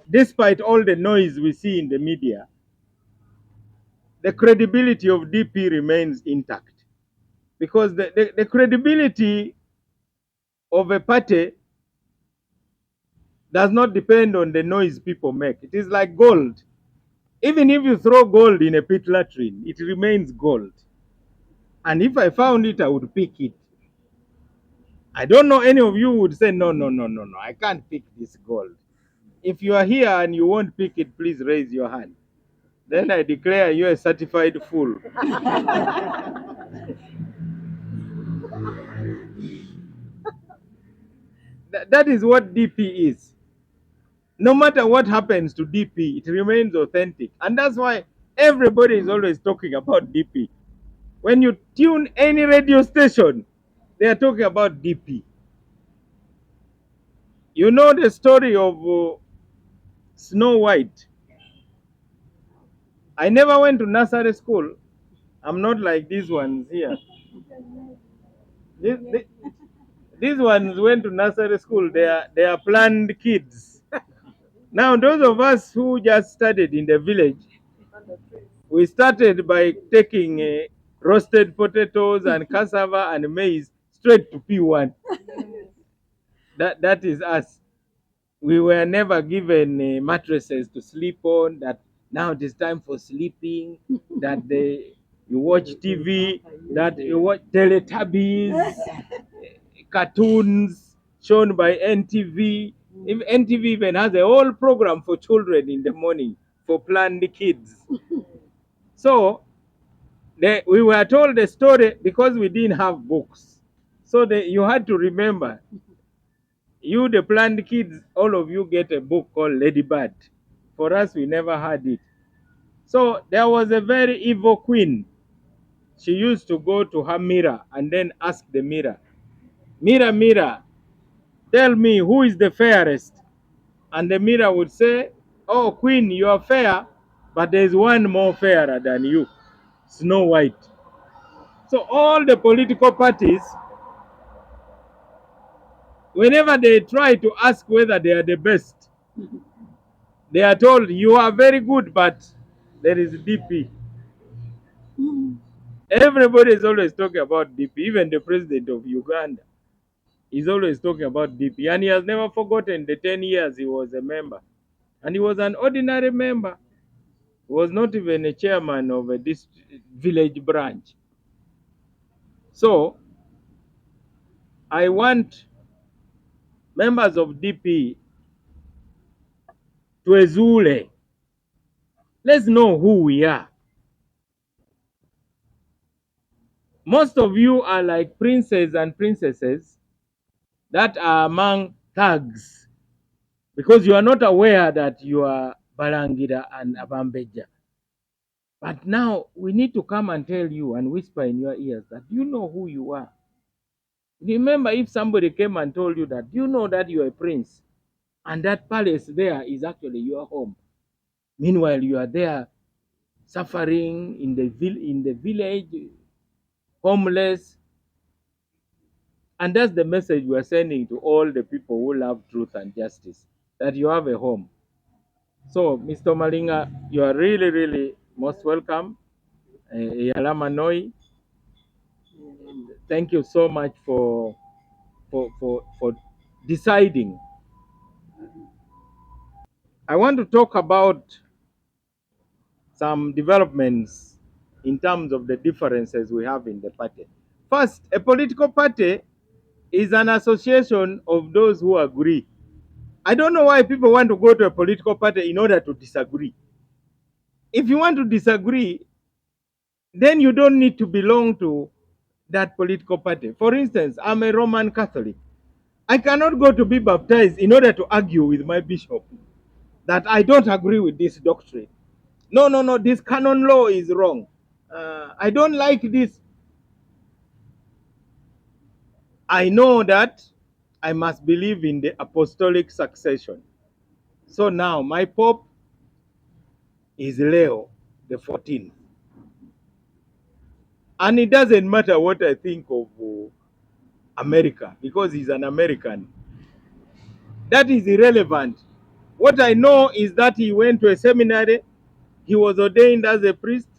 despite all the noise we see in the media, the credibility of DP remains intact. Because the credibility of a party does not depend on the noise people make. It is like gold. Even if you throw gold in a pit latrine, it remains gold. And if I found it, I would pick it. I don't know any of you would say, no, I can't pick this gold. If you are here and you won't pick it, please raise your hand. Then I declare you a certified fool. That is what DP is. No matter what happens to DP, it remains authentic. And that's why everybody is always talking about DP. When you tune any radio station, they are talking about DP. You know the story of Snow White. I never went to nursery school. I'm not like these ones here. These ones went to nursery school. They are planned kids. Now, those of us who just started in the village, we started by taking roasted potatoes and cassava and maize straight to P1. That is us. We were never given mattresses to sleep on, that now it is time for sleeping, that you watch TV, that you watch Teletubbies, cartoons shown by NTV. If NTV even has a whole program for children in the morning for planned kids. So we were told the story because we didn't have books. So you had to remember, you, the planned kids, all of you get a book called Ladybird. For us, we never had it. So there was a very evil queen. She used to go to her mirror and then ask the mirror, mirror, mirror, tell me who is the fairest. And the mirror would say, oh, queen, you are fair, but there's one more fairer than you, Snow White. So all the political parties, whenever they try to ask whether they are the best, they are told, you are very good, but there is DP. Everybody is always talking about DP. Even the president of Uganda is always talking about DP. And he has never forgotten the 10 years he was a member. And he was an ordinary member. He was not even a chairman of a village branch. So I want members of DP to Ezule. Let's know who we are. Most of you are like princes and princesses that are among thugs, because you are not aware that you are Balangira and Abambeja. But now we need to come and tell you and whisper in your ears that you know who you are. Remember, if somebody came and told you that, you know that you are a prince and that palace there is actually your home. Meanwhile, you are there suffering in the village, homeless. And that's the message we are sending to all the people who love truth and justice, that you have a home. So, Mr. Malinga, you are really, really most welcome. Yalama Noi, thank you so much for deciding. I want to talk about some developments in terms of the differences we have in the party. First, a political party is an association of those who agree. I don't know why people want to go to a political party in order to disagree. If you want to disagree, then you don't need to belong to that political party. For instance, I'm a Roman Catholic. I cannot go to be baptized in order to argue with my bishop that I don't agree with this doctrine. No, this canon law is wrong. I don't like this. I know that I must believe in the apostolic succession. So now my Pope is Leo the 14th. And it doesn't matter what I think of America, because he's an American. That is irrelevant. What I know is that he went to a seminary, he was ordained as a priest,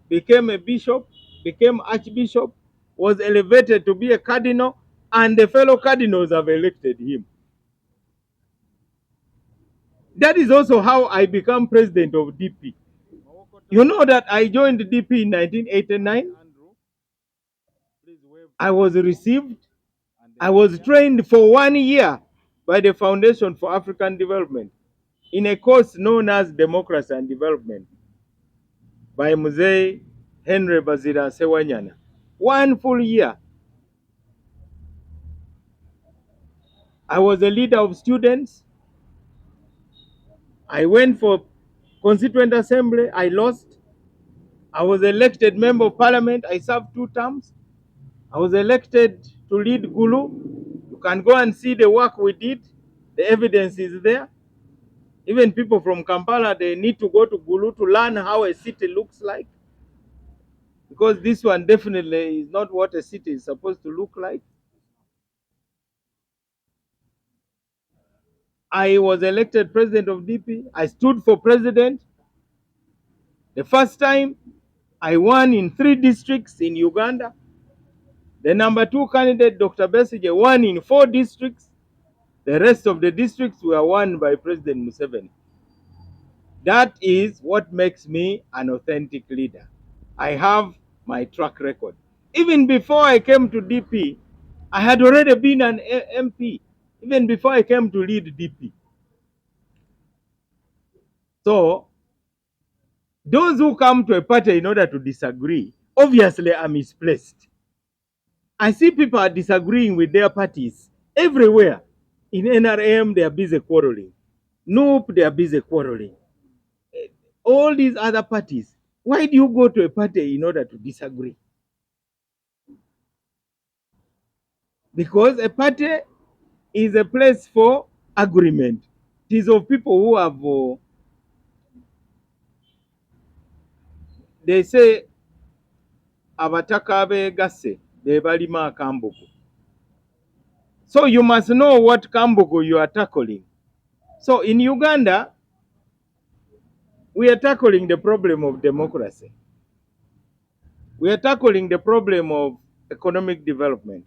became a bishop, became archbishop, was elevated to be a cardinal, and the fellow cardinals have elected him. That is also how I became president of DP. You know that I joined DP in 1989. I was received, I was trained for 1 year by the Foundation for African Development in a course known as Democracy and Development by Mzee Henry Bazira Sewanyana. 1 full year. I was a leader of students. I went for Constituent Assembly. I lost. I was elected member of parliament. I served 2 terms. I was elected to lead Gulu. You can go and see the work we did. The evidence is there. Even people from Kampala, they need to go to Gulu to learn how a city looks like. Because this one definitely is not what a city is supposed to look like. I was elected president of DP. I stood for president. The first time, I won in 3 districts in Uganda. The number 2 candidate, Dr. Besigye, won in 4 districts. The rest of the districts were won by President Museveni. That is what makes me an authentic leader. I have my track record. Even before I came to DP, I had already been an MP, even before I came to lead DP. So, those who come to a party in order to disagree, obviously are misplaced. I see people are disagreeing with their parties everywhere. In NRM, they are busy quarreling. Nope, they are busy quarreling. All these other parties, why do you go to a party in order to disagree? Because a party is a place for agreement. It is of people who have, they say, abataka begasse bebalima akambugu. So you must know what kambugu you are tackling. So in Uganda, we are tackling the problem of democracy. We are tackling the problem of economic development.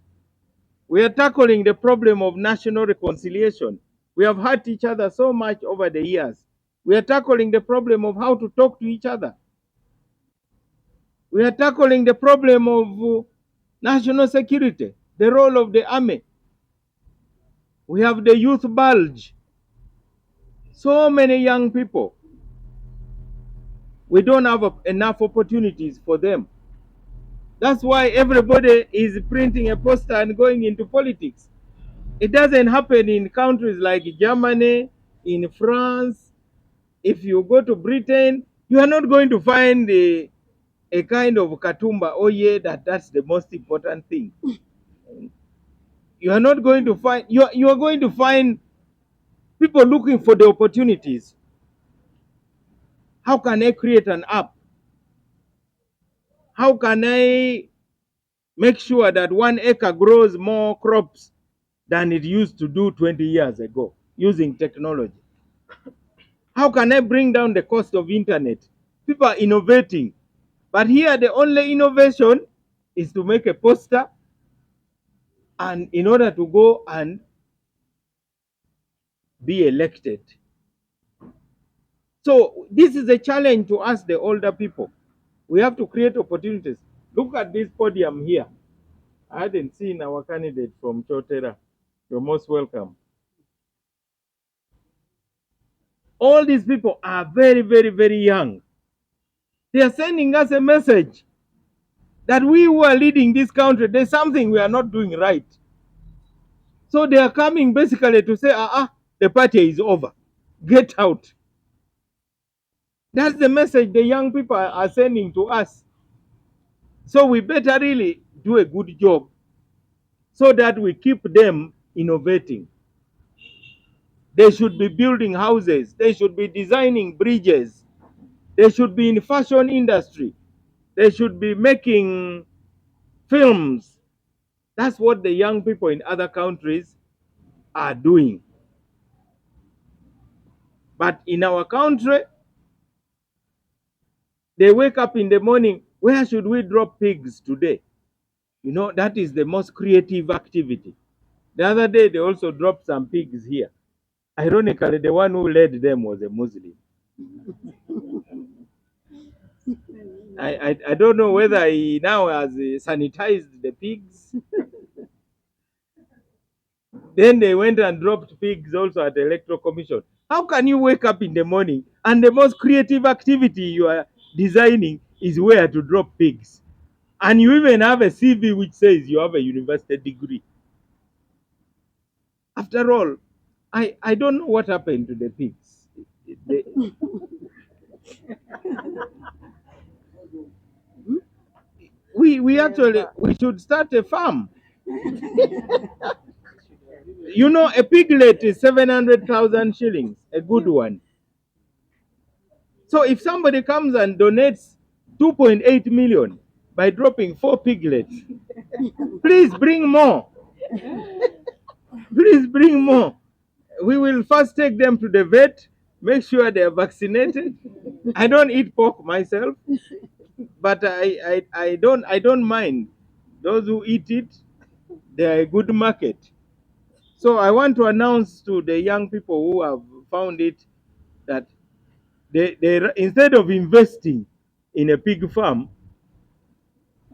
We are tackling the problem of national reconciliation. We have hurt each other so much over the years. We are tackling the problem of how to talk to each other. We are tackling the problem of national security, the role of the army. We have the youth bulge. So many young people. We don't have enough opportunities for them. That's why everybody is printing a poster and going into politics. It doesn't happen in countries like Germany, in France. If you go to Britain, you are not going to find a kind of katumba, oh yeah, that's the most important thing. You are not going to find, you are going to find people looking for the opportunities. How can I create an app? How can I make sure that 1 acre grows more crops than it used to do 20 years ago using technology? How can I bring down the cost of internet? People are innovating. But here the only innovation is to make a poster and in order to go and be elected. So this is a challenge to us, the older people. We have to create opportunities. Look at this podium here. I hadn't seen our candidate from Chotera. You're most welcome. All these people are very, very, very young. They are sending us a message that we who are leading this country, there's something we are not doing right. So they are coming basically to say, the party is over. Get out. That's the message the young people are sending to us. So we better really do a good job so that we keep them innovating. They should be building houses. They should be designing bridges. They should be in fashion industry. They should be making films. That's what the young people in other countries are doing. But in our country, they wake up in the morning, where should we drop pigs today? You know, that is the most creative activity. The other day, they also dropped some pigs here. Ironically, the one who led them was a Muslim. I don't know whether he now has sanitized the pigs. Then they went and dropped pigs also at the Electoral Commission. How can you wake up in the morning and the most creative activity you are designing is where to drop pigs? And you even have a CV which says you have a university degree. After all, I don't know what happened to the pigs. They, we actually we should start a farm. You know, a piglet is 700,000 shillings, a good one. So if somebody comes and donates 2.8 million by dropping 4 piglets, please bring more. Please bring more. We will first take them to the vet, make sure they are vaccinated. I don't eat pork myself, but I don't mind. Those who eat it, they are a good market. So I want to announce to the young people who have found it that they instead of investing in a pig farm,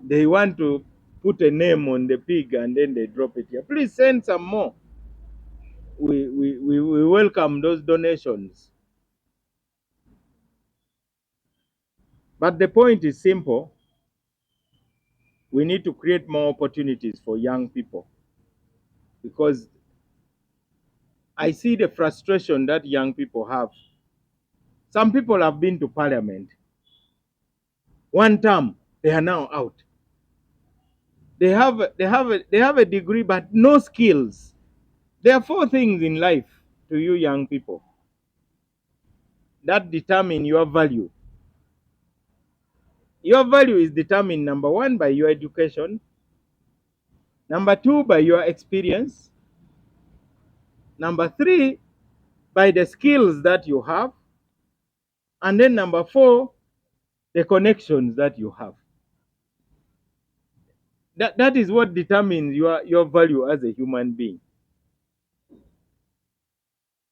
they want to put a name on the pig and then they drop it here. Please send some more. We welcome those donations. But the point is simple. We need to create more opportunities for young people, because I see the frustration that young people have. Some people have been to parliament. One term, they are now out. They have a degree but no skills. There are 4 things in life to you young people that determine your value. Your value is determined, number 1, by your education, number 2, by your experience, number 3, by the skills that you have, and then number 4, the connections that you have. That is what determines your value as a human being.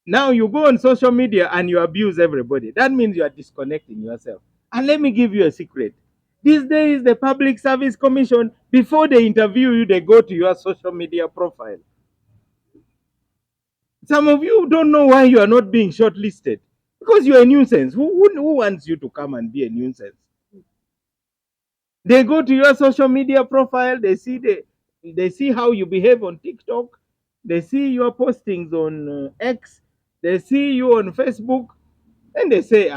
Now you go on social media and you abuse everybody. That means you are disconnecting yourself. And let me give you a secret. These days, the Public Service Commission, before they interview you, they go to your social media profile. Some of you don't know why you are not being shortlisted. Because you're a nuisance. Who wants you to come and be a nuisance? They go to your social media profile, they see how you behave on TikTok, they see your postings on X, they see you on Facebook, and they say,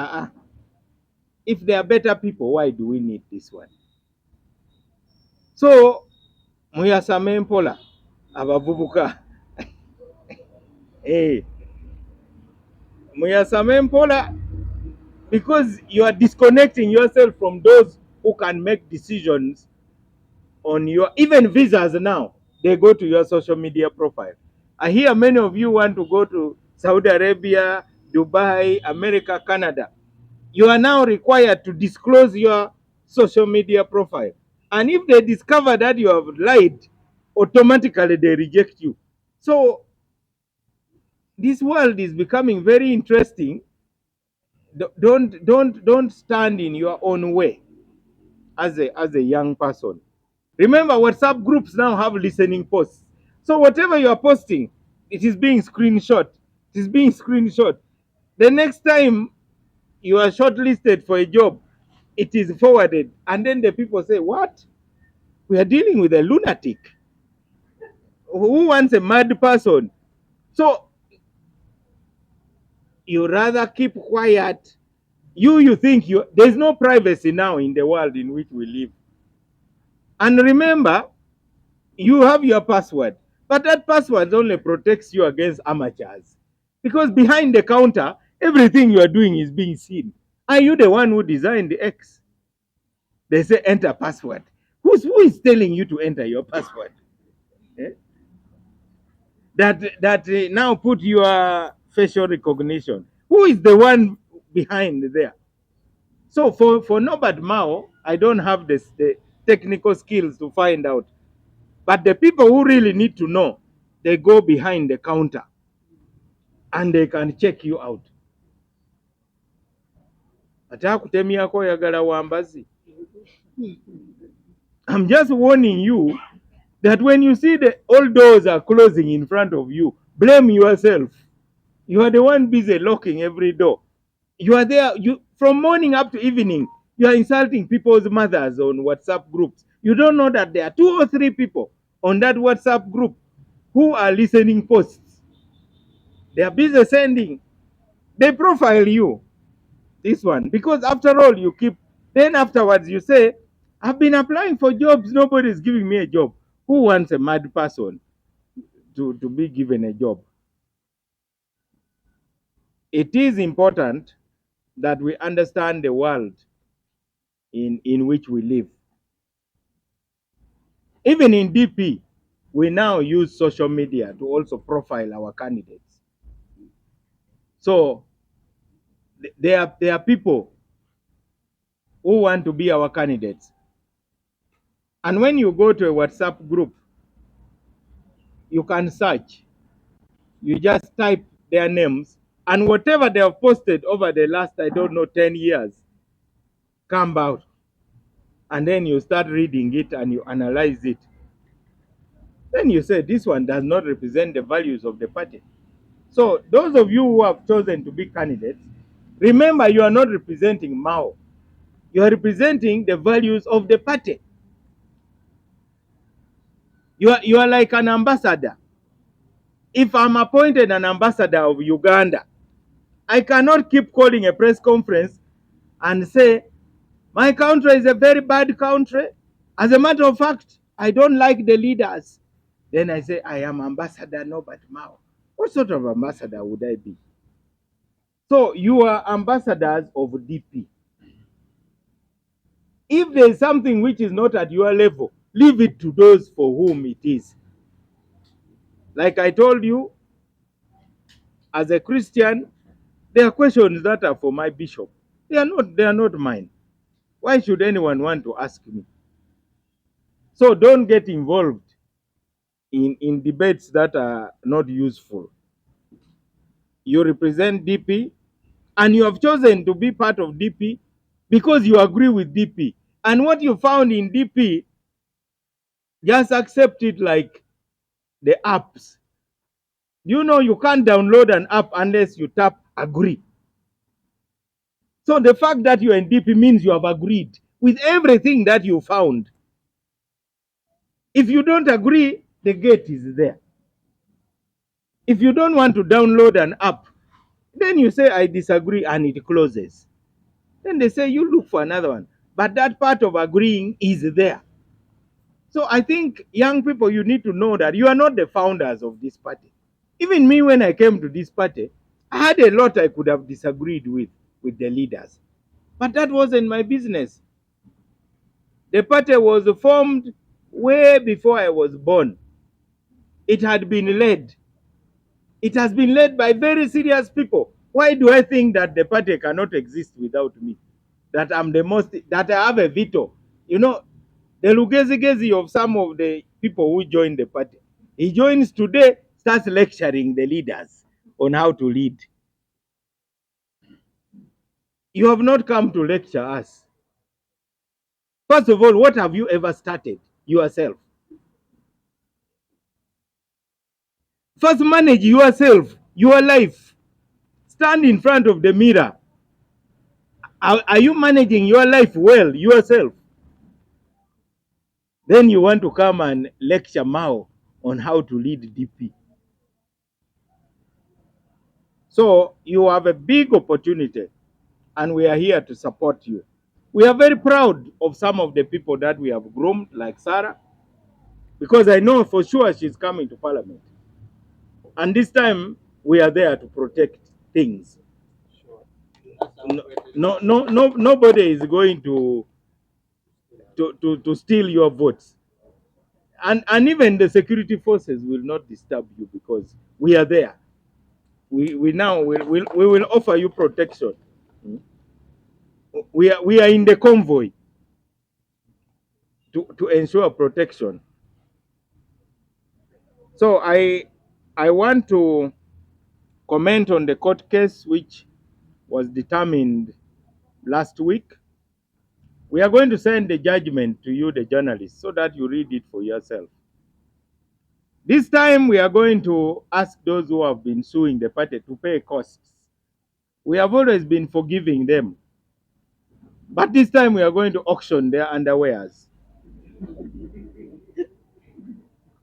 if they are better people, why do we need this one? So, muyasame mpola abavubuka. Hey, muyasame mpola, because you are disconnecting yourself from those who can make decisions on your, even visas now, they go to your social media profile. I hear many of you want to go to Saudi Arabia, Dubai, America, Canada. You are now required to disclose your social media profile. And if they discover that you have lied, automatically they reject you. So this world is becoming very interesting. Don't stand in your own way as a young person. Remember, WhatsApp groups now have listening posts. So whatever you are posting, it is being screenshot. It is being screenshot. The next time you are shortlisted for a job, it is forwarded. And then the people say, what? We are dealing with a lunatic. Who wants a mad person? So you rather keep quiet. You think there's no privacy now in the world in which we live. And remember, you have your password, but that password only protects you against amateurs, because behind the counter everything you are doing is being seen. Are you the one who designed the X? They say enter password. Who is telling you to enter your password? Eh? That now put your facial recognition. Who is the one behind there? So for Norbert Mao, I don't have the technical skills to find out. But the people who really need to know, they go behind the counter and they can check you out. I'm just warning you that when you see the all doors are closing in front of you, blame yourself. You are the one busy locking every door. You are there, from morning up to evening, you are insulting people's mothers on WhatsApp groups. You don't know that there are 2 or 3 people on that WhatsApp group who are listening posts. They are busy sending. They profile you, this one, because after all, you keep, then afterwards you say, I've been applying for jobs, nobody is giving me a job. Who wants a mad person to be given a job? It is important that we understand the world in which we live. Even in DP, we now use social media to also profile our candidates. So there are people who want to be our candidates. And when you go to a WhatsApp group, you can search. You just type their names, and whatever they have posted over the last, I don't know, 10 years, come out. And then you start reading it and you analyze it. Then you say, this one does not represent the values of the party. So those of you who have chosen to be candidates, remember you are not representing MAO. You are representing the values of the party. You are like an ambassador. If I'm appointed an ambassador of Uganda, I cannot keep calling a press conference and say, my country is a very bad country. As a matter of fact, I don't like the leaders. Then I say, I am Ambassador Norbert Mao. What sort of ambassador would I be? So you are ambassadors of DP. If there is something which is not at your level, leave it to those for whom it is. Like I told you, as a Christian, there are questions that are for my bishop. They are not mine. Why should anyone want to ask me? So don't get involved in debates that are not useful. You represent DP, and you have chosen to be part of DP because you agree with DP. And what you found in DP, just accept it like the apps. You know you can't download an app unless you tap agree. So the fact that you're in DP means you have agreed with everything that you found. If you don't agree, the gate is there. If you don't want to download an app, then you say, I disagree, and it closes. Then they say, you look for another one. But that part of agreeing is there. So I think, young people, you need to know that you are not the founders of this party. Even me, when I came to this party, I had a lot I could have disagreed with the leaders. But that wasn't my business. The party was formed way before I was born. It had been led. It has been led by very serious people. Why do I think that the party cannot exist without me? That that I have a veto. You know, the lugezi of some of the people who joined the party. He joins today, starts lecturing the leaders on how to lead. You have not come to lecture us. First of all, what have you ever started yourself? First, manage yourself, your life. Stand in front of the mirror. Are you managing your life well yourself? Then you want to come and lecture Mao on how to lead DP. So you have a big opportunity, and we are here to support you. We are very proud of some of the people that we have groomed, like Sarah, because I know for sure she's coming to Parliament. And this time, we are there to protect things. Nobody is going to steal your votes. And even the security forces will not disturb you because we are there. we now we will offer you protection. We are in the convoy to ensure protection. So I want to comment on the court case which was determined last week. We are going to send the judgment to you, the journalists, so that you read it for yourself. This time we are going to ask those who have been suing the party to pay costs. We have always been forgiving them. But this time we are going to auction their underwears.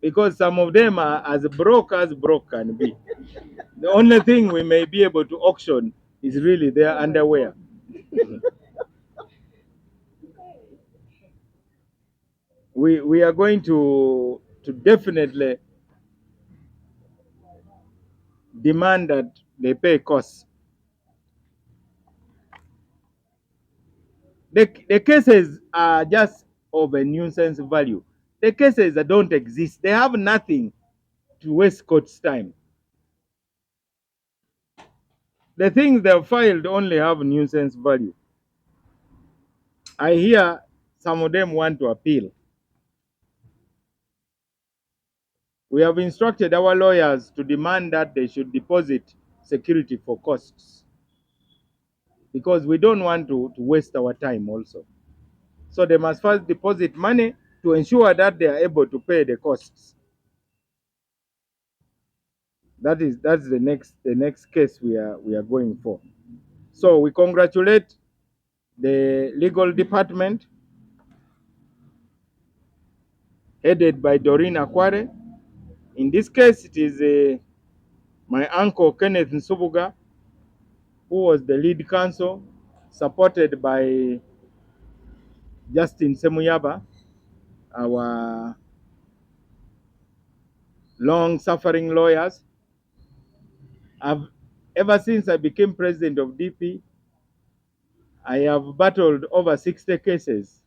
Because some of them are as broke can be. The only thing we may be able to auction is really their underwear. We are going to definitely demand that they pay costs. The cases are just of a nuisance value. The cases that don't exist, they have nothing to waste court's time. The things they have filed only have nuisance value. I hear some of them want to appeal. We have instructed our lawyers to demand that they should deposit security for costs, because we don't want to waste our time also. So they must first deposit money to ensure that they are able to pay the costs. That's the next case we are going for. So we congratulate the legal department headed by Doreen Akware. In this case, it is my uncle Kenneth Nsubuga, who was the lead counsel, supported by Justin Semuyaba, our long-suffering lawyers. Ever since I became president of DP, I have battled over 60 cases.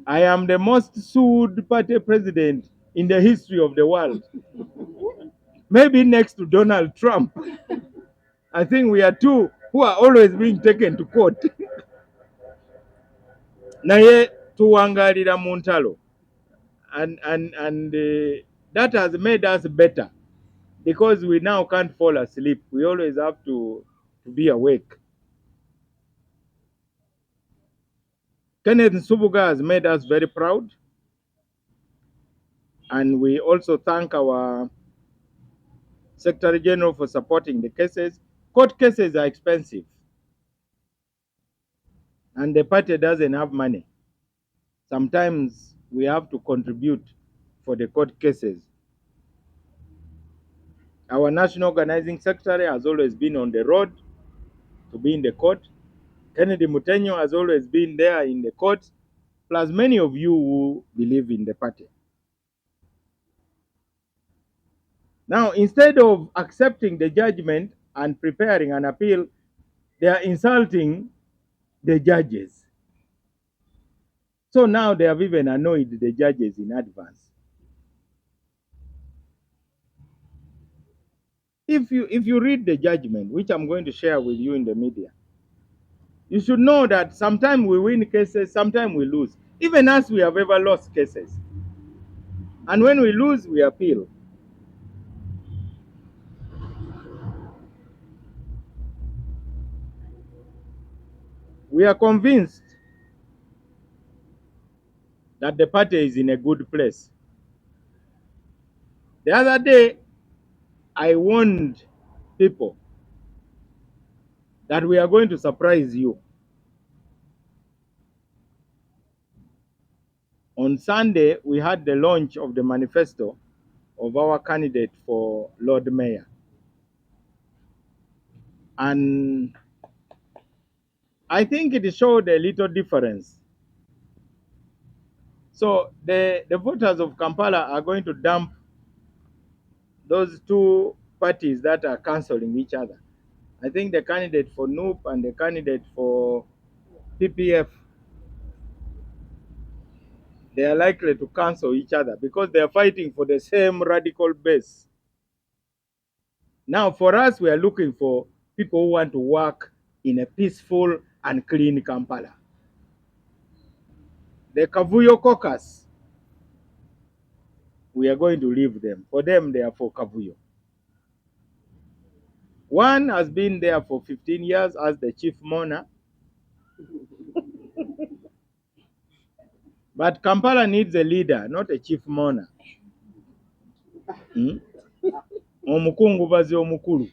I am the most sued party president in the history of the world. Maybe next to Donald Trump. I think we are two who are always being taken to court. Naye tuwangalira mu ntalo. And that has made us better, because we now can't fall asleep. We always have to be awake. Kenneth Nsubuga has made us very proud. And we also thank our Secretary General for supporting the cases. Court cases are expensive. And the party doesn't have money. Sometimes we have to contribute for the court cases. Our National Organizing Secretary has always been on the road to be in the court. Kennedy Mutenyo has always been there in the court, plus many of you who believe in the party. Now, instead of accepting the judgment and preparing an appeal, they are insulting the judges. So now they have even annoyed the judges in advance. If you read the judgment, which I'm going to share with you in the media, you should know that sometimes we win cases, sometimes we lose. Even us, we have ever lost cases. And when we lose, we appeal. We are convinced that the party is in a good place. The other day, I warned people that we are going to surprise you. On Sunday, we had the launch of the manifesto of our candidate for Lord Mayor. And I think it showed a little difference. So the voters of Kampala are going to dump those two parties that are cancelling each other. I think the candidate for NUP and the candidate for PPF, they are likely to cancel each other because they are fighting for the same radical base. Now, for us, we are looking for people who want to work in a peaceful and clean Kampala. The Kavuyo caucus, we are going to leave them. For them, they are for Kavuyo. One has been there for 15 years as the chief mourner. But Kampala needs a leader, not a chief mourner. Omukungubazi omukulu.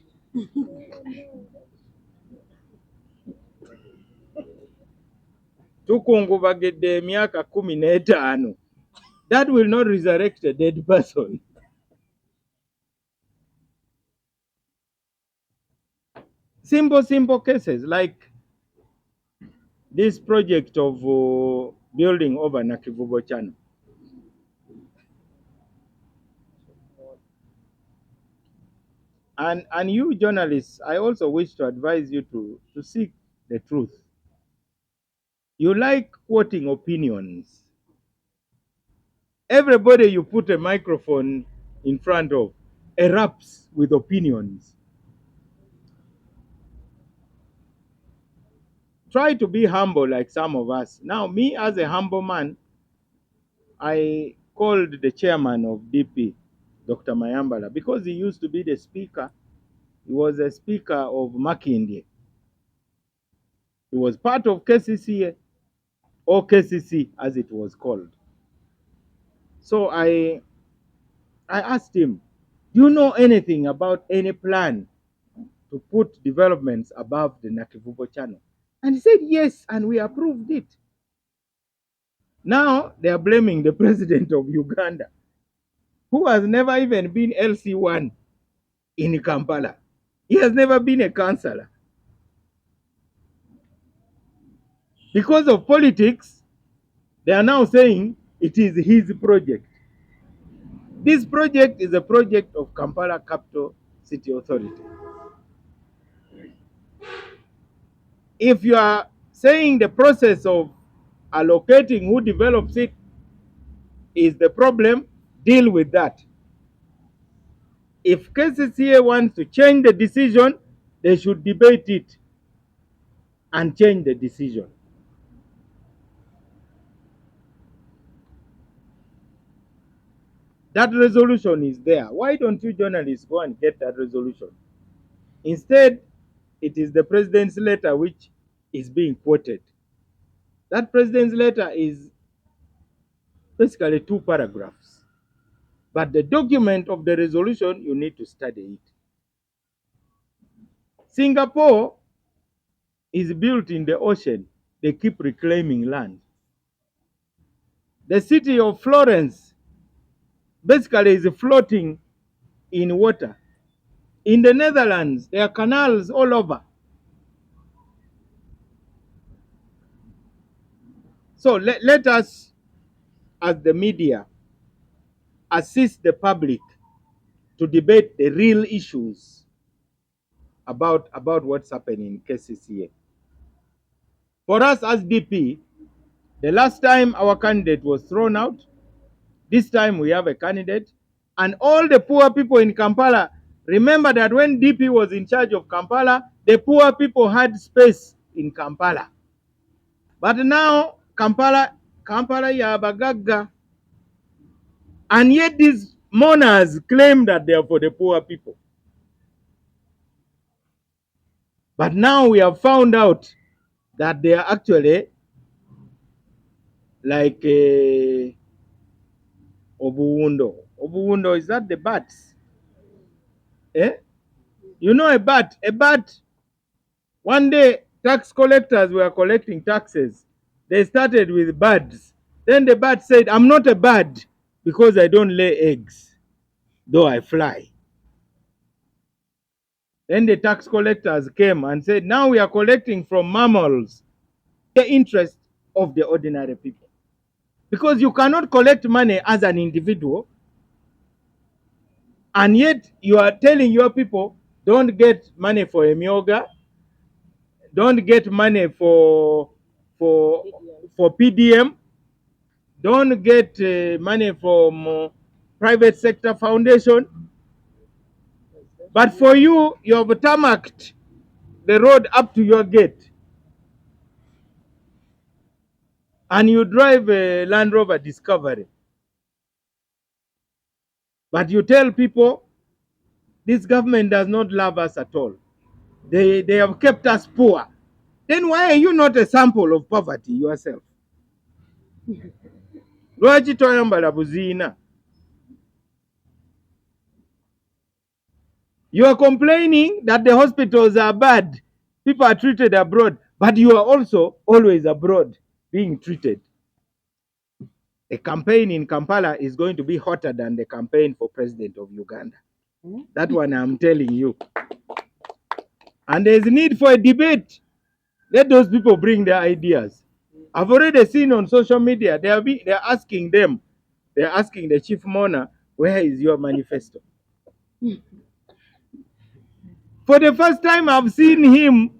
Tukungubagidde emyaka 15. That will not resurrect a dead person. Simple cases like this project of building over Nakivubo Channel. And you journalists, I also wish to advise you to seek the truth. You like quoting opinions. Everybody you put a microphone in front of erupts with opinions. Try to be humble like some of us. Now, me as a humble man, I called the chairman of DP, Dr. Mayambala, because he used to be the speaker. He was a speaker of Makindye. He was part of KCCA, or KCC as it was called. So I asked him, do you know anything about any plan to put developments above the Nakivubo channel? And he said, yes, and we approved it. Now they are blaming the president of Uganda, who has never even been LC1 in Kampala. He has never been a councillor. Because of politics, they are now saying it is his project. This project is a project of Kampala Capital City Authority. If you are saying the process of allocating who develops it is the problem, deal with that. If KCCA wants to change the decision, they should debate it and change the decision. That resolution is there. Why don't you journalists go and get that resolution? Instead, it is the president's letter which is being quoted. That president's letter is basically 2 paragraphs. But the document of the resolution, you need to study it. Singapore is built in the ocean. They keep reclaiming land. The city of Florence basically is floating in water. In the Netherlands, there are canals all over. So let us, as the media, assist the public to debate the real issues about what's happening in KCCA. For us as DP, the last time our candidate was thrown out, this time we have a candidate, and all the poor people in Kampala, remember that when DP was in charge of Kampala, the poor people had space in Kampala. But now, Kampala yabagaga, and yet these mourners claim that they are for the poor people. But now we have found out that they are actually like obuwundo. Obuwundo, is that the bats? Eh? You know a bat? A bat, one day tax collectors were collecting taxes. They started with birds. Then the bat said, I'm not a bird because I don't lay eggs, though I fly. Then the tax collectors came and said, now we are collecting from mammals, the interest of the ordinary people. Because you cannot collect money as an individual, and yet you are telling your people, don't get money for a myoga, don't get money for PDM, don't get money from private sector foundation. But for you, you have tarmacked the road up to your gate. And you drive a Land Rover Discovery. But you tell people, this government does not love us at all. They have kept us poor. Then why are you not a sample of poverty yourself? Lwaki toyambala buziina? You are complaining that the hospitals are bad. People are treated abroad. But you are also always abroad being treated. A campaign in Kampala is going to be hotter than the campaign for president of Uganda. That one I'm telling you. And there's need for a debate. Let those people bring their ideas. I've already seen on social media, they're asking them, they're asking the chief mourner, where is your manifesto? For the first time, I've seen him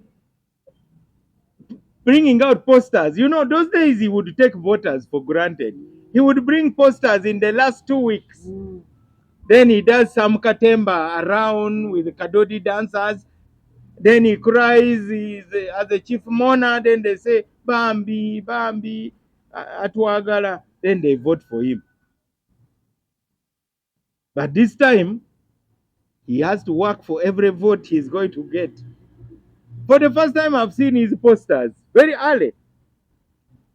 bringing out posters. You know, those days he would take voters for granted. He would bring posters in the last 2 weeks. Then he does some katemba around with the kadodi dancers. Then he cries as a chief mourner. Then they say, Bambi, Bambi, Atwagala. Then they vote for him. But this time, he has to work for every vote he's going to get. For the first time, I've seen his posters very early.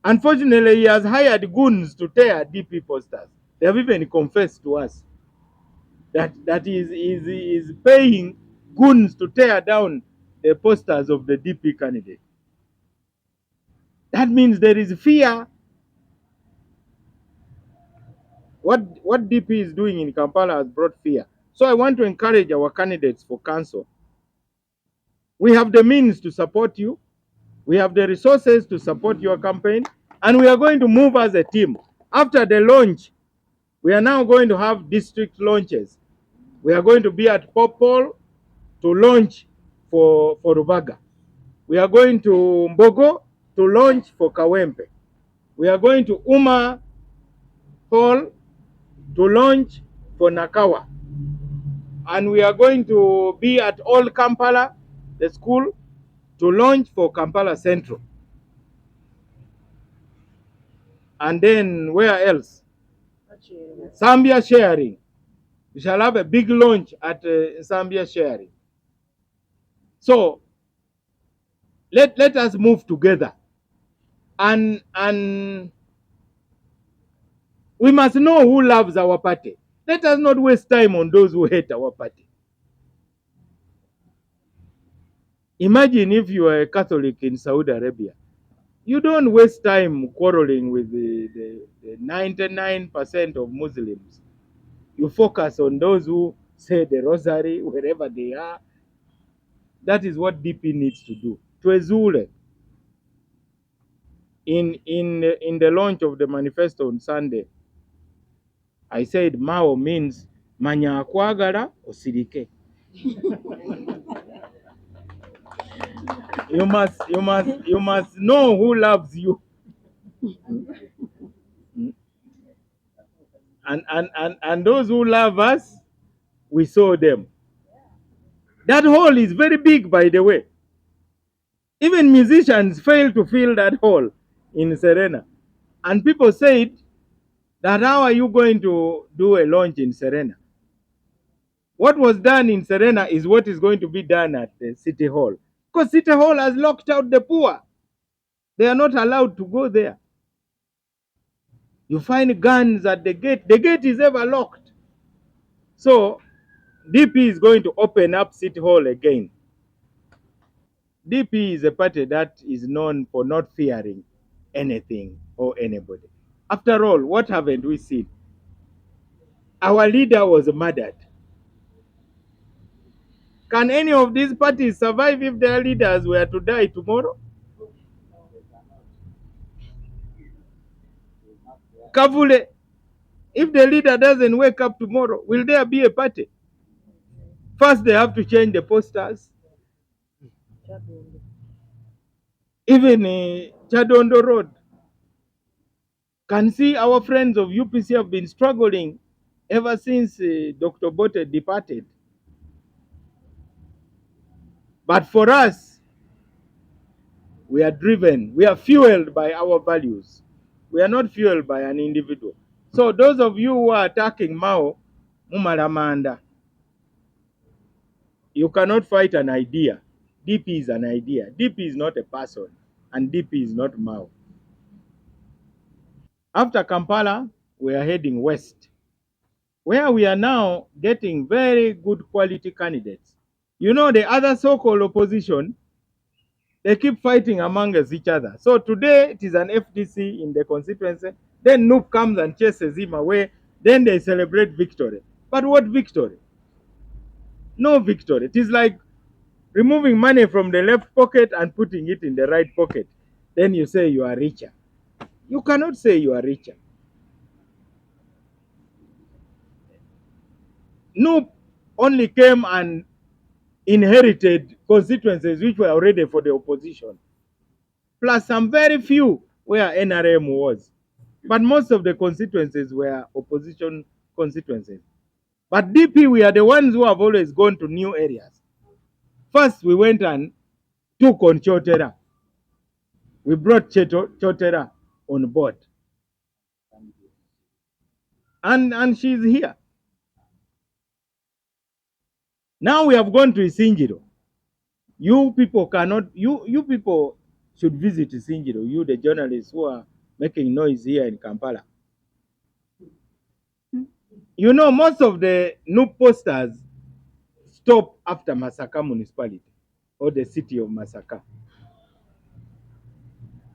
Unfortunately, he has hired goons to tear DP posters. They have even confessed to us that he is paying goons to tear down the posters of the DP candidate. That means there is fear. What DP is doing in Kampala has brought fear. So I want to encourage our candidates for council. We have the means to support you. We have the resources to support your campaign. And we are going to move as a team. After the launch, we are now going to have district launches. We are going to be at Popol to launch for Rubaga. We are going to Mbogo to launch for Kawempe. We are going to Uma Hall to launch for Nakawa. And we are going to be at Old Kampala, the school, to launch for Kampala Central. And then where else? Zambia Sharing. We shall have a big launch at Zambia Sharing. So let us move together. And we must know who loves our party. Let us not waste time on those who hate our party. Imagine if you are a Catholic in Saudi Arabia. You don't waste time quarreling with the 99% of Muslims. You focus on those who say the rosary wherever they are. That is what DP needs to do. Twezule. In the launch of the manifesto on Sunday, I said MAO means manya kwagala osirike. You must know who loves you. And those who love us, we saw them. That hall is very big, by the way. Even musicians fail to fill that hall in Serena. And people said that how are you going to do a launch in Serena? What was done in Serena is what is going to be done at the City Hall. Because City Hall has locked out the poor. They are not allowed to go there. You find guns at the gate. The gate is ever locked. So DP is going to open up City Hall again. DP is a party that is known for not fearing anything or anybody. After all, what haven't we seen? Our leader was murdered. Can any of these parties survive if their leaders were to die tomorrow? Kavule, if the leader doesn't wake up tomorrow, will there be a party? First, they have to change the posters. Even Chadondo Road. Can see our friends of UPC have been struggling ever since Dr. Bote departed. But for us, we are driven, we are fueled by our values. We are not fueled by an individual. So those of you who are attacking MAO, Mumaramanda, you cannot fight an idea. DP is an idea. DP is not a person, and DP is not MAO. After Kampala, we are heading west, where we are now getting very good quality candidates. You know, the other so-called opposition, they keep fighting amongst each other. So today it is an FDC in the constituency. Then Noop comes and chases him away. Then they celebrate victory. But what victory? No victory. It is like removing money from the left pocket and putting it in the right pocket. Then you say you are richer. You cannot say you are richer. Noop only came and inherited constituencies which were already for the opposition, plus some very few where NRM was. But most of the constituencies were opposition constituencies. But DP, we are the ones who have always gone to new areas. First, we went and took on Chotera. We brought Chotera on board. And she's here. Now we have gone to Isinjiro. You people cannot, you people should visit Isinjiro, you the journalists who are making noise here in Kampala. You know, most of the new posters stop after Masaka municipality or the city of Masaka.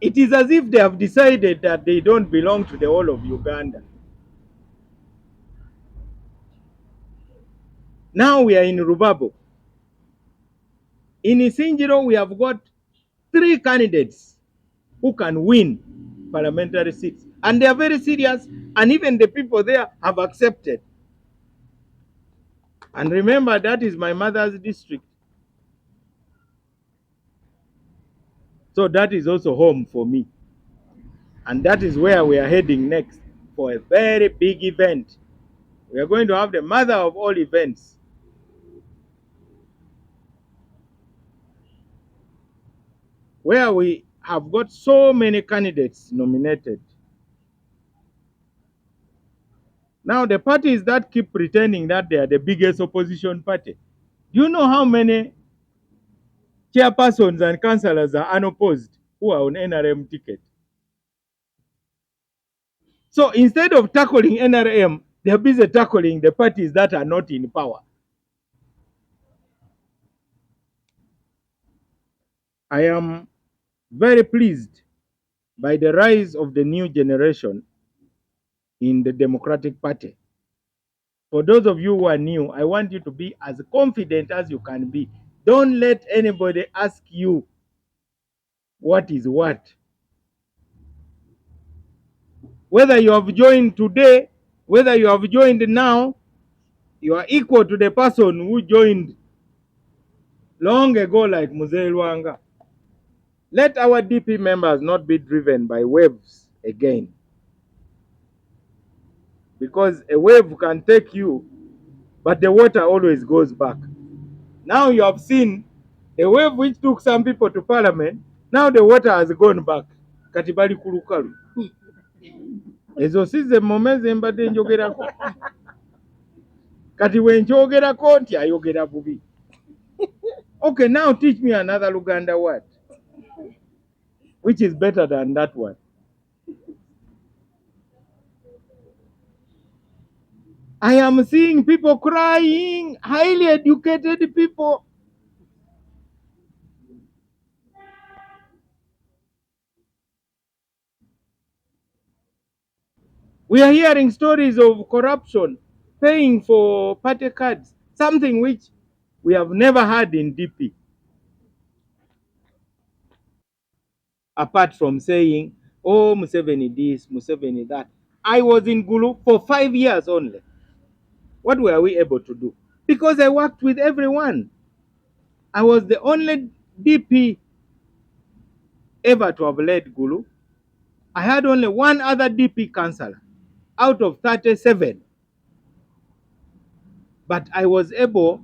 It is as if they have decided that they don't belong to the whole of Uganda. Now we are in Rubabo. In Isinjiro, we have got 3 candidates who can win parliamentary seats. And they are very serious, and even the people there have accepted. And remember, that is my mother's district. So that is also home for me. And that is where we are heading next for a very big event. We are going to have the mother of all events. Where we have got so many candidates nominated. Now the parties that keep pretending that they are the biggest opposition party, do you know how many chairpersons and councillors are unopposed who are on NRM ticket? So instead of tackling NRM, they are busy tackling the parties that are not in power. I am very pleased by the rise of the new generation in the Democratic Party. For those of you who are new, I want you to be as confident as you can be. Don't let anybody ask you what is what. Whether you have joined today, whether you have joined now, you are equal to the person who joined long ago like Mzee Lwanga. Let our DP members not be driven by waves again. Because a wave can take you, but the water always goes back. Now you have seen a wave which took some people to parliament, now the water has gone back. Katibali kulukalu. Ezo size momeze mbadde njogerako. Kati wenjogerako nti ayogera bubi. Okay, now teach me another Luganda word, which is better than that one. I am seeing people crying, highly educated people. We are hearing stories of corruption, paying for party cards, something which we have never had in DP. Apart from saying, oh, Museveni this, Museveni that. I was in Gulu for 5 years only. What were we able to do? Because I worked with everyone. I was the only DP ever to have led Gulu. I had only one other DP councillor out of 37. But I was able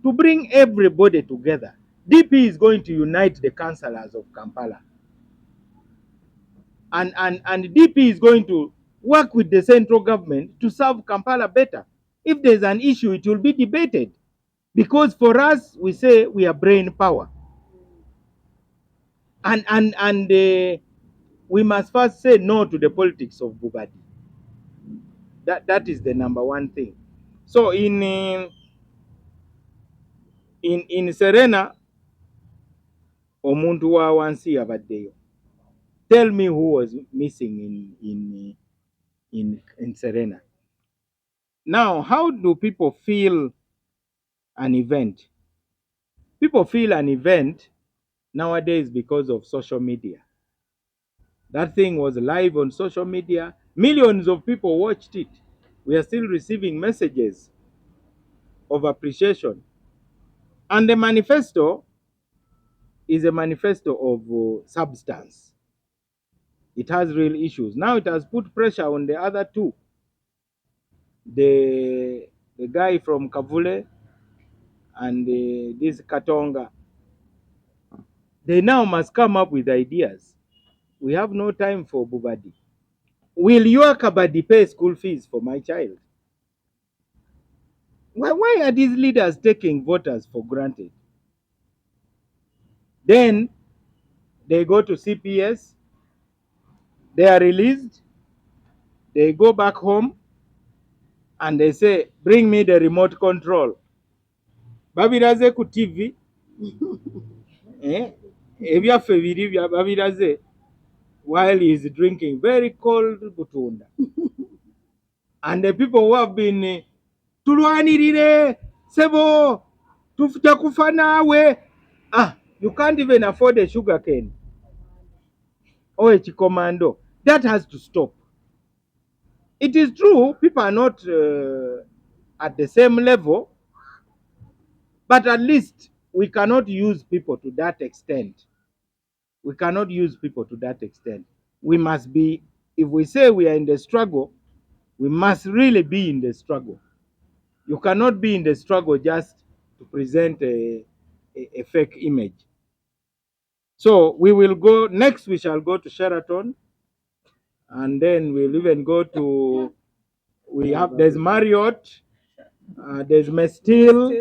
to bring everybody together. DP is going to unite the councillors of Kampala. And DP is going to work with the central government to serve Kampala better. If there's an issue, it will be debated. Because for us, we say we are brain power. And we must first say no to the politics of Bugatti. That is the number one thing. So in Serena, omuntu wa wansi yabaddeyo. Tell me who was missing in Serena. Now, how do people feel an event? People feel an event nowadays because of social media. That thing was live on social media. Millions of people watched it. We are still receiving messages of appreciation. And the manifesto is a manifesto of substance. It has real issues. Now it has put pressure on the other two. The guy from Kavule and this Katonga. They now must come up with ideas. We have no time for Bubadi. Will your Kabadi pay school fees for my child? Why are these leaders taking voters for granted? Then they go to CPS, they are released, they go back home, and they say, bring me the remote control. Babiraze ku TV, ebyaffe biri babiraze while he is drinking very cold butunda. And the people who have been tulwanirire sebo tufuta kufa naawe. You can't even afford a sugar cane or a chikomando. That has to stop. It is true people are not at the same level, but at least we cannot use people to that extent. We cannot use people to that extent. We must be, if we say we are in the struggle, we must really be in the struggle. You cannot be in the struggle just to present a fake image. So we will go, next we shall go to Sheraton, and then we'll even go to, there's Marriott, there's Mestil,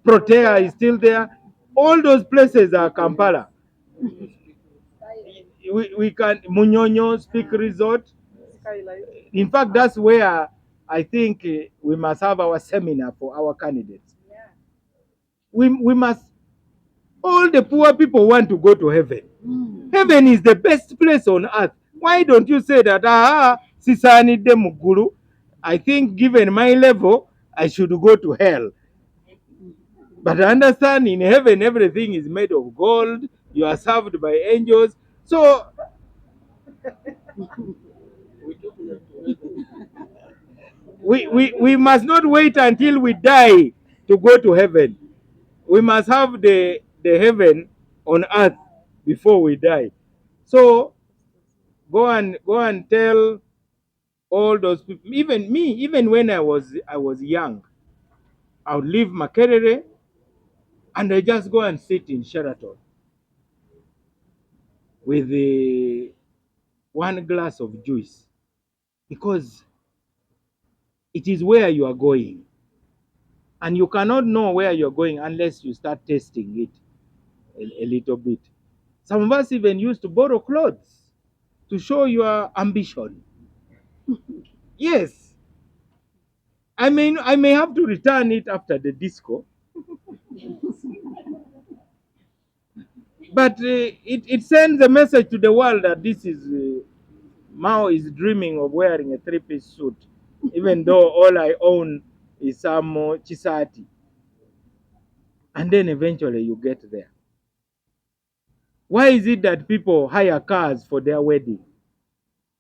Protea is still there. All those places are Kampala. We can, Munyonyo, Speak Resort. In fact, that's where I think we must have our seminar for our candidates. We must, all the poor people want to go to heaven. Heaven is the best place on earth. Why don't you say that, Sisani de Muguru, I think given my level, I should go to hell. But I understand in heaven everything is made of gold, you are served by angels. So we must not wait until we die to go to heaven. We must have the heaven on earth before we die. So go and tell all those people. Even me, even when I was young, I would leave Makerere and I just go and sit in Sheraton with one glass of juice, because it is where you are going. And you cannot know where you're going unless you start tasting it a little bit. Some of us even used to borrow clothes to show your ambition. Yes. I may have to return it after the disco. But it sends a message to the world that this is, MAO is dreaming of wearing a three-piece suit, even though all I own is some chisati. And then eventually you get there. Why is it that people hire cars for their wedding?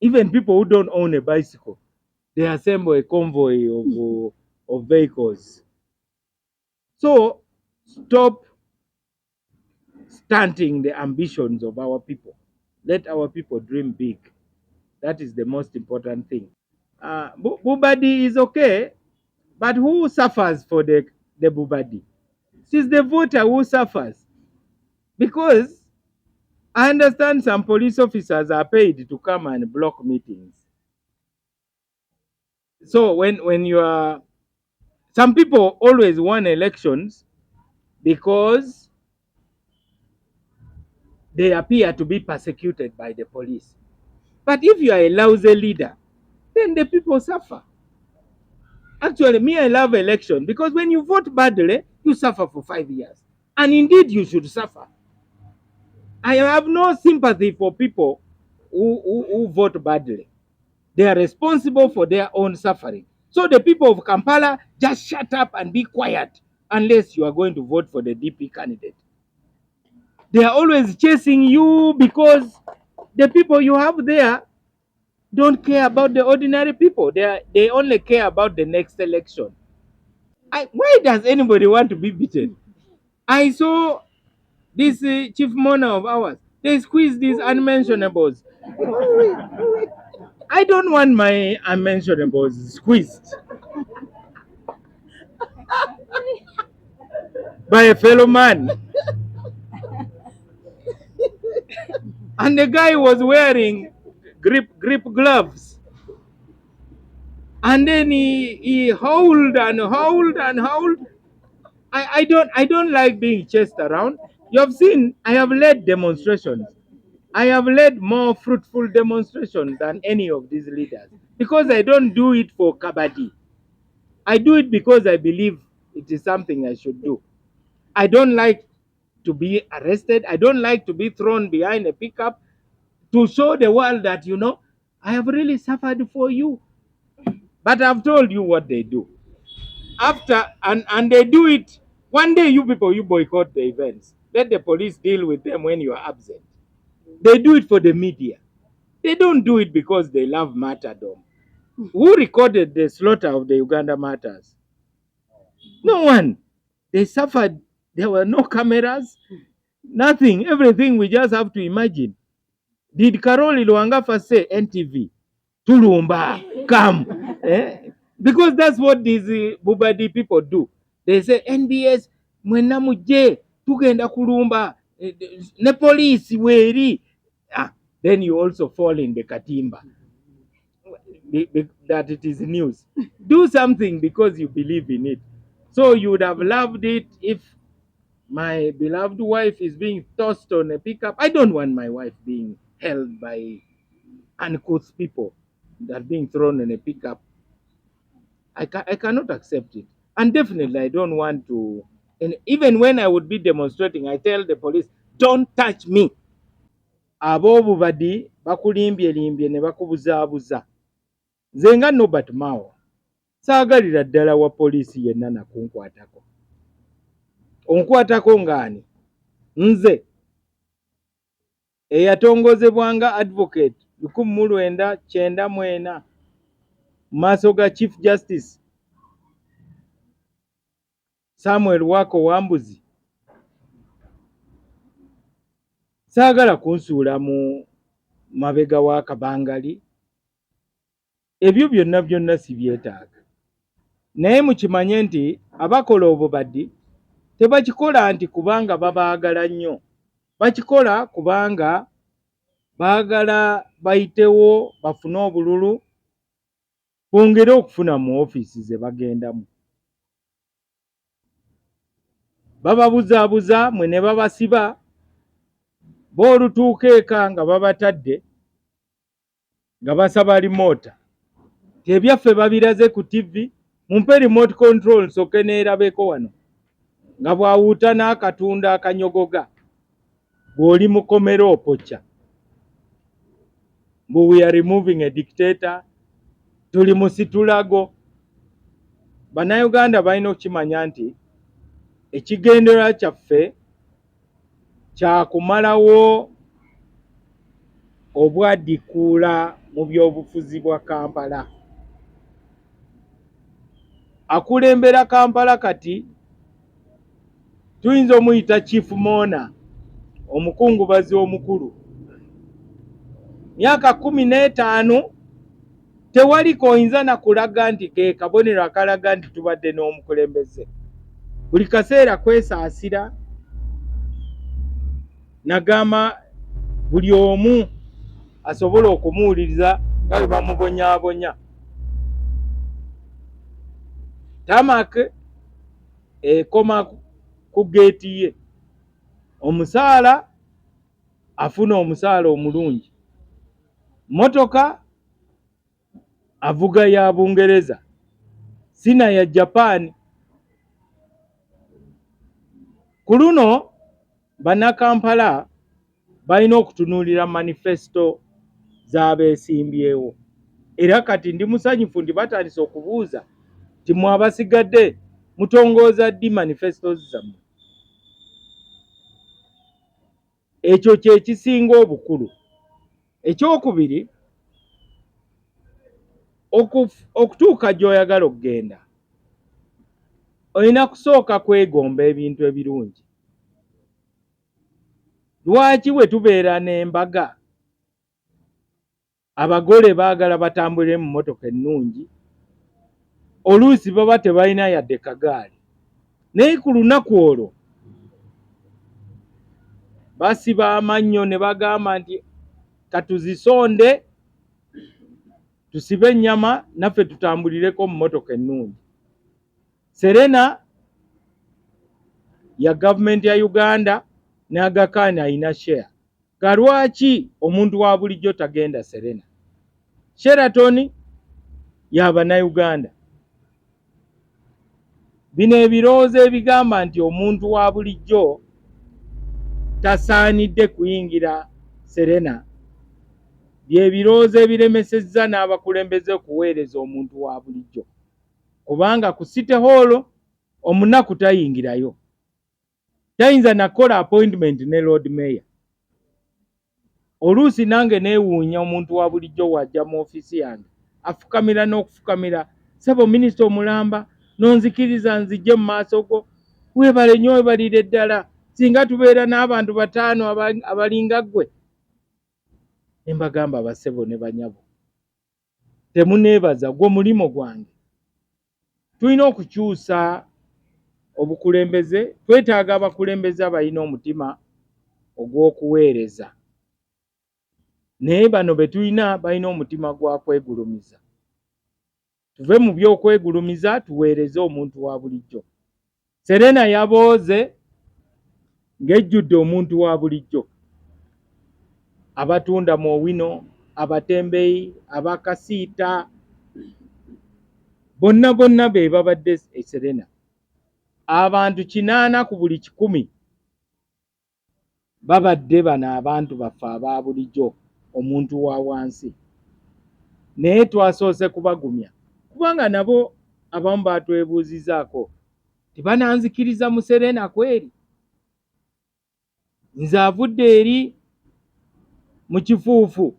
Even people who don't own a bicycle, they assemble a convoy of vehicles. So stop stunting the ambitions of our people. Let our people dream big. That is the most important thing. Bubadi is okay, but who suffers for the Bubadi? It is the voter who suffers. Because I understand some police officers are paid to come and block meetings. So when you are, some people always won elections because they appear to be persecuted by the police. But if you are a lousy leader, then the people suffer. Actually, me, I love election because when you vote badly, you suffer for 5 years. And indeed, you should suffer. I have no sympathy for people who vote badly. They are responsible for their own suffering. So the people of Kampala, just shut up and be quiet unless you are going to vote for the DP candidate. They are always chasing you because the people you have there don't care about the ordinary people. They only care about the next election. Why does anybody want to be beaten? I saw this chief mourner of ours. They squeeze these unmentionables. I don't want my unmentionables squeezed by a fellow man. And the guy was wearing grip gloves. And then he howled and howled and howled. I don't like being chased around. You have seen I have led demonstrations. I have led more fruitful demonstrations than any of these leaders because I don't do it for kabaddi. I do it because I believe it is something I should do. I don't like to be arrested. I don't like to be thrown behind a pickup to show the world that, I have really suffered for you. But I've told you what they do. And they do it. One day you people, you boycott the events. Let the police deal with them when you are absent. They do it for the media. They don't do it because they love martyrdom. Who recorded the slaughter of the Uganda martyrs? No one. They suffered. There were no cameras, nothing. Everything we just have to imagine. Did Karoli Luangafa say NTV? Tulumba, come. Because that's what these Bubadi people do. They say NBS, mwena muje, tugenda kulumba, ne police weri. Then you also fall in the katimba. That it is news. Do something because you believe in it. So you would have loved it if my beloved wife is being tossed on a pickup. I don't want my wife being held by uncouth people that being thrown in a pickup. I cannot accept it. And definitely I don't want to. And even when I would be demonstrating, I tell the police, don't touch me. Abobubadi bakulimbye limbye ne bakubuzaabuza. Nze Nobert MAO saagalira ddala wa poliisi yenna nakunkwatako. Onkwatako ngani? Nze eyatongozebwanga advocate 1994 maaso ga Chief Justice Samuel Wako Wambuzi. Saagala kunsuula mu mabega wa Kabangali. Ebyo byonna si byetaaga. Naye mukimanye nti abakola obubaddi tebakikola nti kubanga babaagala nnyo. Bakikola kubanga baagala bayitewo bafune obululu bongere okufuna mu ofiisi ze bagendamu. Bababuzaabuza mwe ne babasiba b'olutuuka eka nga babatadde nga basaba remote. Ebyaffe babiraze ku TV, mumpe remote control nsooke neerabeko wano nga bwawuuta n'akatunda akanyogoga bw'oli mukomero opocca. Mbu we are removing a dictator, tuli musitulago. Bannayuganda balina okukimanya nti ekigendererwa kyaffe kya kumalawo obwadikuula mu byobufuzi bwa Kampala. Akulembera Kampala kati tuyinza omuyita Chief Mourner, omukungubazi omukulu. Myaka 15 tewali koyinza na kulaga nti ke kabonero akalaga nti tubadde n'omukulembeze. buli kaseera kwesaasira. Nagamba buli omu asobola okumuwuliriza nga bwe bamubonyaabonya. Tamaki ekoma ku geeti ye, omusaala afuna omusaala omulungi, motoka avuga ya Bungereza, sina ya Japan. Ku luno bannakampala balina okutunuulira manifesto z'abeesimbyewo, era kati ndi musanyufu ndi batandise okubuuza ti mwabasigadde mutongooza ddi manifesto zammwe. Ekyo kye kisinga obukulu. Ekyokubiri, okutuuka gy'oyagala okugenda olina kusooka kwegomba ebintu ebirungi. Lwaki bwe tubeera n'embaga abagole baagala batambulire mu mmotoka ennungi, oluusi baba tebalina yadde kagaali, naye ku lunaku olwo basiba amannyo ne bagamba nti katuzisonde tusibe ennyama naffe tutambulireko mu mmotoka ennungi. Serena ya gavumenti ya Uganda ne Agakaani ayina share. Kalwaki omuntu wa bulijjo tagenda Serena? Sheraton y'Abannayuganda. Bino ebirowoozo ebigamba nti omuntu wa bulijjo tasaanidde kuyingira Serena bye birowoozo ebiremesezza n'abakulembeze okuweereza omuntu wa bulijjo, kubanga ku City Hall omunaku tayingirayo, tayinza nakola appointment ne Lord Mayor. Oluusi nange neewuunya omuntu wa bulijjo wajja mu ofiisi yange afukamira n'okufukamira, ssebo minisita omulamba nonzikiriza nzijje mu maaso go, weebale nnyo weebalire ddala, singa tubeera n'abantu 5 abalinga ggwe. Ne mbagamba bassebo ne banyabo, temuneebaza, gwo mulimo gwange. Tulina okukyusa obukulembeze, twetaaga abakulembeze abalina omutima ogw'okuweereza. Naye bano be tulina balina omutima gwa kwegulumiza. Tuve mu by'okwegulumiza tuweereze omuntu wa bulijjo. Serena yabooze ng'ejjudde omuntu wa bulijjo. Abatunda mu Owino, abatembeyi, abakasiita, bonna be babadde Serena. Abantu 80 ku buli 100 babadde bano abantu baffe aba bulijjo, omuntu wa wansi. Naye twasoose kubagumya, kubanga nabo abamu batwebuuzizaako tibananzikiriza mu Serena kweri. Nze avudde eri mu kifuufu,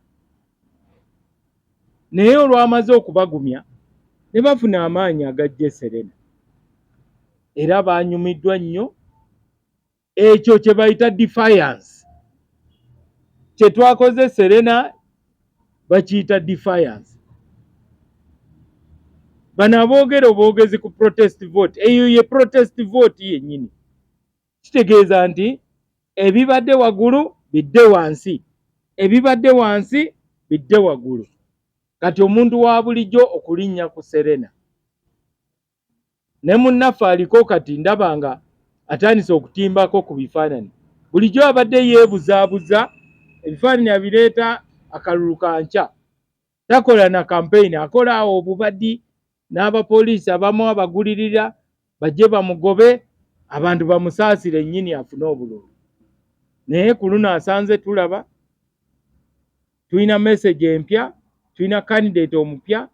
naye olwamaze okubagumya ne bafuna amaanyi agajja Serena, era banyumiddwa nnyo. Ekyo kye bayita defiance, kye twakoze Serena bakiyita defiance. Bano aboogera obwogezi ku protest vote, eyo ye protest vote yennyini. Kitegeeza nti ebibadde waggulu bidde wansi, ebibadde wansi bidde waggulu. Kati omuntu wa bulijjo okulinnya ku Serena. Ne munnaffe aliko kati ndabanga atandise okutimbako ku bifaananyi. Bulijjo abadde yeebuzaabuza, ebifaananyi abireeta akalulu kanca. Takola na campaign, akola awo obubaddi n'abapoliisi abamu abagulirira bajje bamugobe, abantu bamusaasire nnyini afune obululu. Naye ku luno asanze tulaba, tulina message empya, tulina candidate omupya,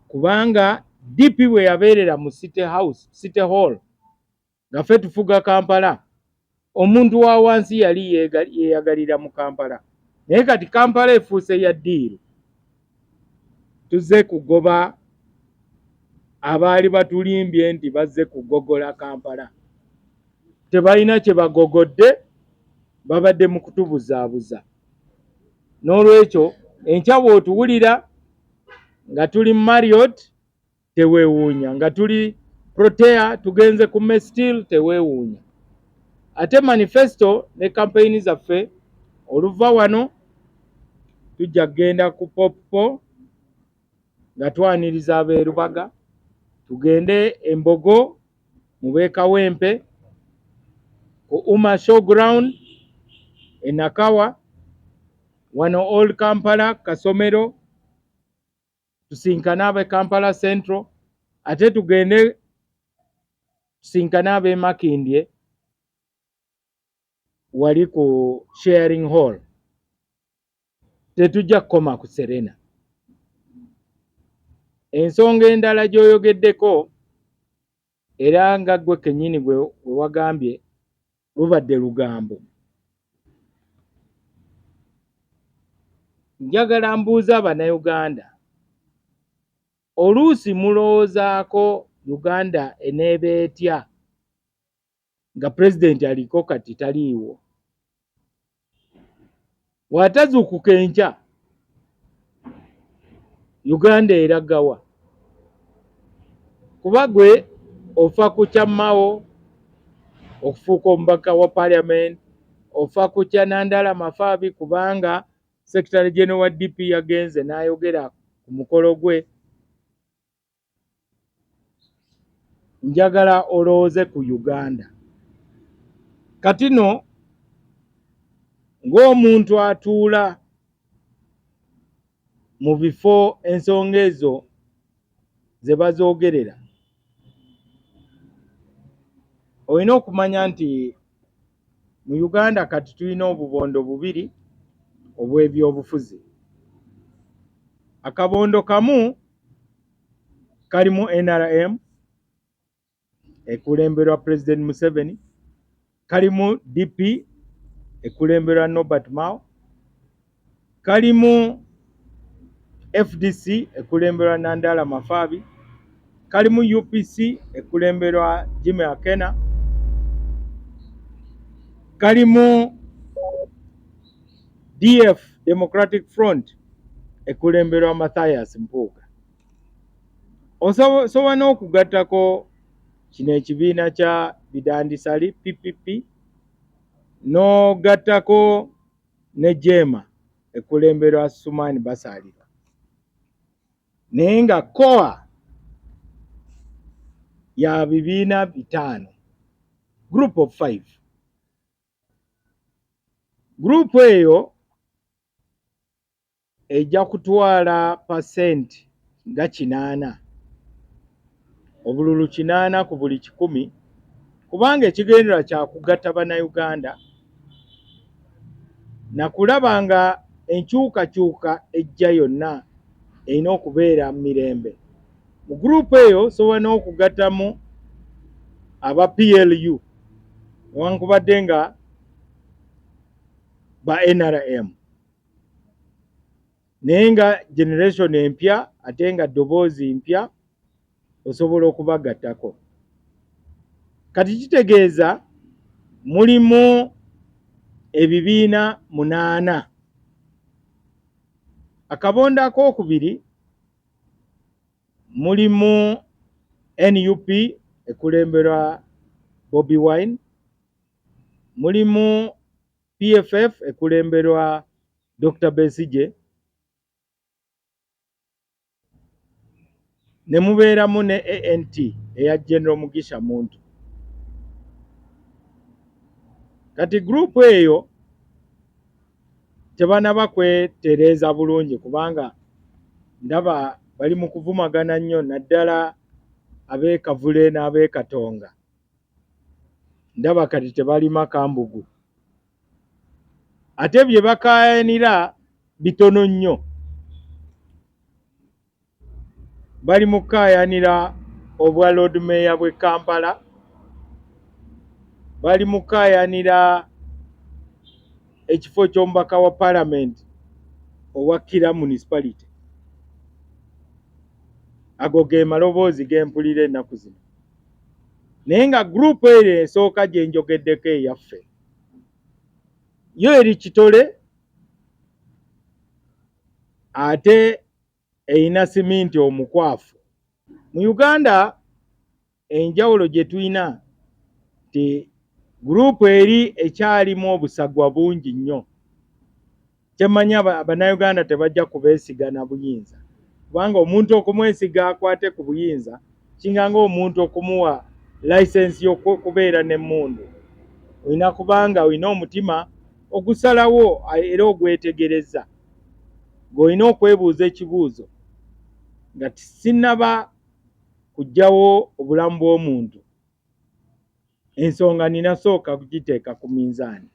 kubanga DP bwe yabeerera mu City Hall nga ffe tufuga Kampala, omuntu wa wansi yali yeeyagalira mu Kampala. Naye kati Kampala efuuse ya ddiiru, tuzze kugoba abaali batulimbye nti bazze kugogola Kampala. Tebalina kye bagogodde, babadde mu kutubuzaabuza. N'olwekyo enkya bw'otuwulira nga tuli Marriott teweewuunya, nga tuli Protea tugenze ku mestil teweewuunya. Ate manifesto ne campaign zaffe oluva wano tujja kgenda ku Popo nga twaniriza abeerubaga, tugende Embogo mu Beekawempe, ku Uma Showground e Nakawa, wano Old Kampala Kasomero, tusinkane ab'e Kampala Central, ate tugende tusinkane ab'e Makindye wali ku Sharing Hall. Tetujja kukoma ku Serena. Ensonga endala gy'oyogeddeko era nga ggwe kennyini gwe wagambye lubadde lugambo. Njagala mbuuza Abannayuganda, oluusi mulowoozaako Uganda eneeba etya nga pulezidenti aliko kati taliiwo? Bw'atazuukuka enkya Uganda eragawa? Kuba gwe ofa ku kya MAO okufuuka omubaka wa parliament, ofa ku kya Nandala Mafaabi kubanga Secretary General wa DP yagenze n'ayogera ku mukolo gwe. Njagala olowooze ku Uganda. Katino ng'omuntu atuula mu bifo ensonga ezo ze bazoogerera, olina okumanya nti mu Uganda kati tulina obubondo bubiri obw'ebyobufuzi. Akabondo kamu kalimu NRM ekulemberwa President Museveni, kalimu DP ekulemberwa Norbert Mao, kalimu FDC ekulemberwa Nandala Mafaabi, kalimu UPC ekulemberwa Jimmy Akena, kalimu DF Democratic Front ekulemberwa Mathias Mpuuga. Osobola n'okugattako kino ekibiina kya bidandisali PPP, n'ogattako ne Jema ekulemberwa Sumani Basalirwa. Naye nga COA ya bibiina bitano, group of 5. Group eyo ejja kutwala % nga 80, obululu 80 ku buli 100, kubanga ekigendera kya kugatta Bannayuganda na kulaba nga enkyukakyuka ejja yonna erina okubeera mu mirembe. Mu group eyo sobola n'okugattamu aba PLU newankubadde nga ba NRM, naye nga generation empya ate nga ddoboozi mpya osobola okubagattako. Kati kitegeeza mulimu ebibiina 8. Akabondo akookubiri mulimu NUP ekulemberwa Bobi Wine, mulimu PFF ekulemberwa Dr. Besigye, ne mubeeramu ne ANT eya General Mugisha Muntu. Kati group eyo tebanaba kwetereeza bulungi kubanga ndaba bali mu kuvumagana nnyo, naddala ab'e Kavule n'ab'e Katonga. Ndaba kati tebalima kambugu. Ate bye bakaayanira bitono nnyo. Bali mu kukaayanira obwa Lord Mayor bw'e Kampala, bali mu kukaayanira ekifo ky'omubaka wa Parliament owa Kira Municipality. Ago ge maloboozi ge mpulira ennaku zino. Naye nga group eyo esooka gye njogeddeko eyaffe, yo eri kitole ate eyina siminti omukwafu. Mu Uganda enjawulo gye tulina ti gurupu eri ekyalimu obusagwa bungi nnyo. Kyemmanyi Abannayuganda tebajja kubeesigana buyinza, kubanga omuntu okumwesiga akwate ku buyinza kinganga omuntu okumuwa layisensi y'okubeera n'emmundu. Olina kubanga olina omutima ogusalawo era ogwetegereza, ng'olina okwebuuza ekibuuzo nga sinnaba kuggyawo obulamu bw'omuntu, ensonga ninasooka kugiteeka ku minzaani.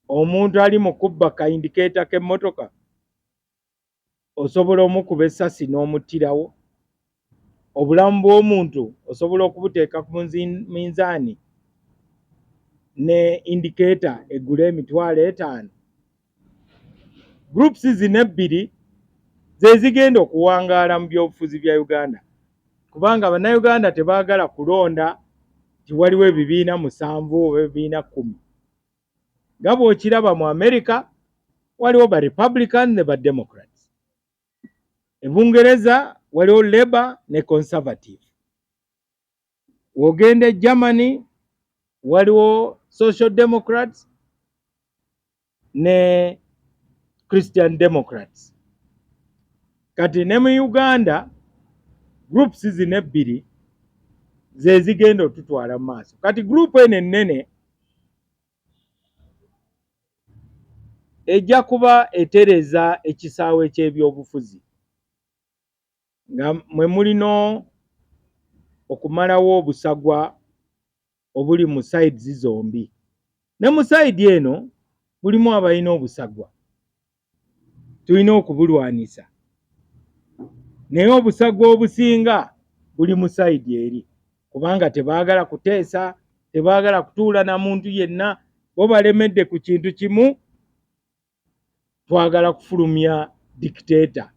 Omuntu ali mu kubba ka indikeeta k'emmotoka, osobola omukuba essasi n'omuttirawo? Obulamu bw'omuntu osobola okubuteeka ku minzaani ne indikeeta eggula $5,000? Groups zino ebbiri ze zigenda okuwangaala mu byobufuzi bya Uganda, kubanga Abannayuganda tebaagala kulonda nti waliwo ebibiina 7 oba ebibiina 10. Nga bw'okiraba mu America waliwo ba Republican ne ba Democrats. E Bungereza waliwo Labour ne Conservative. Wogenda e Germany waliwo Social Democrats ne Christian Democrats. Kati ne mu Uganda groups zino ebbiri ze zigenda otutwala mu maaso. Kati group eno ennene ejja kuba etereza ekisaawe ky'ebyobufuzi, nga mwe mulino okumalawo obusagwa obuli mu sides zombi. Ne mu side eno mulimu abalina obusagwa, tulina okubulwanisa. Naye obusagwa obusinga buli mu side eri, kubanga tebaagala kuteesa, tebaagala kutuula na muntu yenna, bo balemedde ku kintu kimu, twagala kufulumya dictator.